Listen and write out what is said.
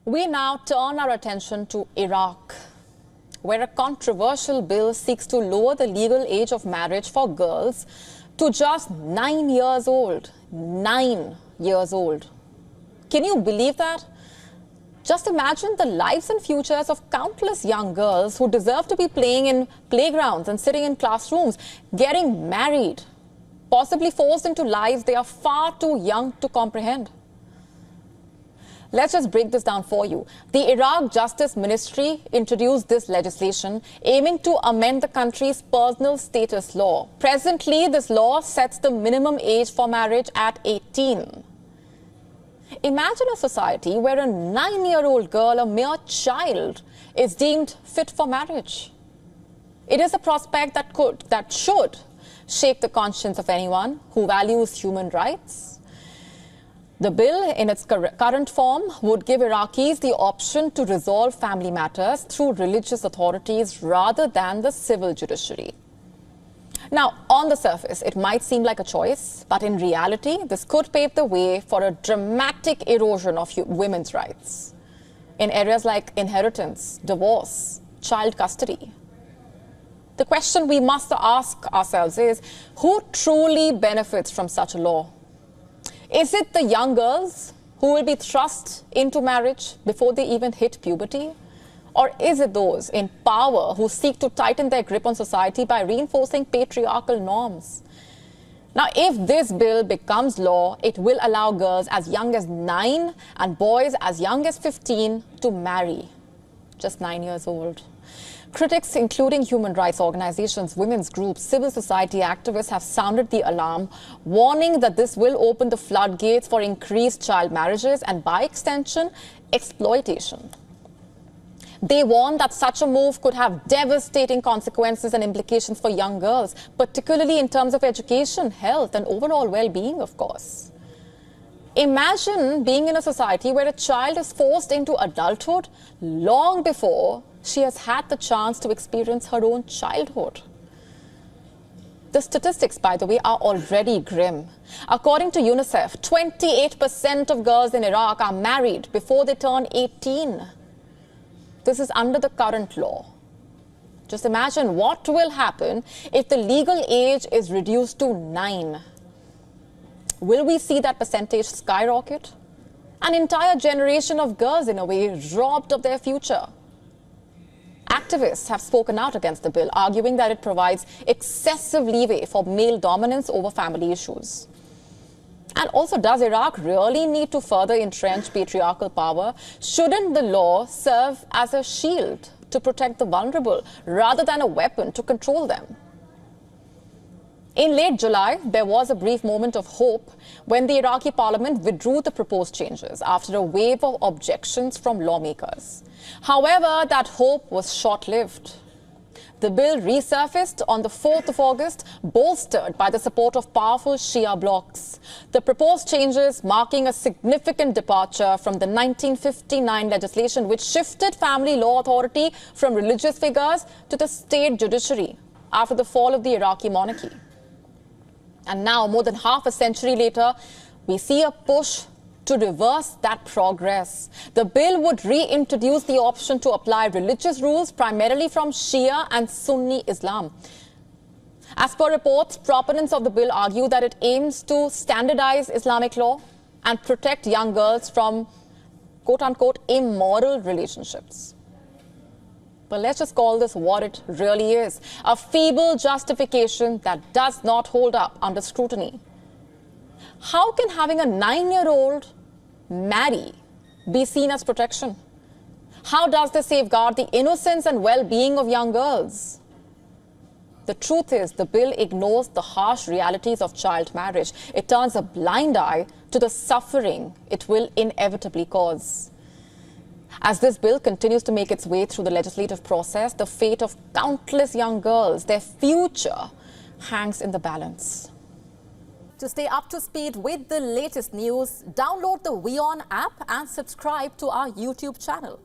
We now turn our attention to Iraq, where a controversial bill seeks to lower the legal age of marriage for girls to just 9 years old. 9 years old. Can you believe that? Just imagine the lives and futures of countless young girls who deserve to be playing in playgrounds and sitting in classrooms, getting married, possibly forced into lives they are far too young to comprehend. Let's just break this down for you. The Iraq Justice Ministry introduced this legislation aiming to amend the country's personal status law. Presently, this law sets the minimum age for marriage at 18. Imagine a society where a 9-year-old girl, a mere child, is deemed fit for marriage. It is a prospect that should shake the conscience of anyone who values human rights. The bill, in its current form, would give Iraqis the option to resolve family matters through religious authorities rather than the civil judiciary. Now, on the surface, it might seem like a choice, but in reality, this could pave the way for a dramatic erosion of women's rights in areas like inheritance, divorce, child custody. The question we must ask ourselves is, who truly benefits from such a law? Is it the young girls who will be thrust into marriage before they even hit puberty? Or is it those in power who seek to tighten their grip on society by reinforcing patriarchal norms? Now, if this bill becomes law, it will allow girls as young as 9 and boys as young as 15 to marry. Just 9 years old. Critics, including human rights organizations, women's groups, civil society activists, have sounded the alarm, warning that this will open the floodgates for increased child marriages and, by extension, exploitation. They warn that such a move could have devastating consequences and implications for young girls, particularly in terms of education, health, and overall well-being, of course. Imagine being in a society where a child is forced into adulthood long before she has had the chance to experience her own childhood. The statistics, by the way, are already grim. According to UNICEF, 28% of girls in Iraq are married before they turn 18. This is under the current law. Just imagine what will happen if the legal age is reduced to 9. Will we see that percentage skyrocket? An entire generation of girls, in a way, robbed of their future. Activists have spoken out against the bill, arguing that it provides excessive leeway for male dominance over family issues. And also, does Iraq really need to further entrench patriarchal power? Shouldn't the law serve as a shield to protect the vulnerable rather than a weapon to control them? In late July, there was a brief moment of hope when the Iraqi parliament withdrew the proposed changes after a wave of objections from lawmakers. However, that hope was short-lived. The bill resurfaced on the 4th of August, bolstered by the support of powerful Shia blocs. The proposed changes marking a significant departure from the 1959 legislation, which shifted family law authority from religious figures to the state judiciary after the fall of the Iraqi monarchy. And now, more than half a century later, we see a push to reverse that progress. The bill would reintroduce the option to apply religious rules primarily from Shia and Sunni Islam. As per reports, proponents of the bill argue that it aims to standardize Islamic law and protect young girls from quote-unquote immoral relationships. But let's just call this what it really is, a feeble justification that does not hold up under scrutiny. How can having a 9-year-old marry be seen as protection? How does this safeguard the innocence and well-being of young girls? The truth is, the bill ignores the harsh realities of child marriage. It turns a blind eye to the suffering it will inevitably cause. As this bill continues to make its way through the legislative process, the fate of countless young girls, their future, hangs in the balance. To stay up to speed with the latest news, download the WION app and subscribe to our YouTube channel.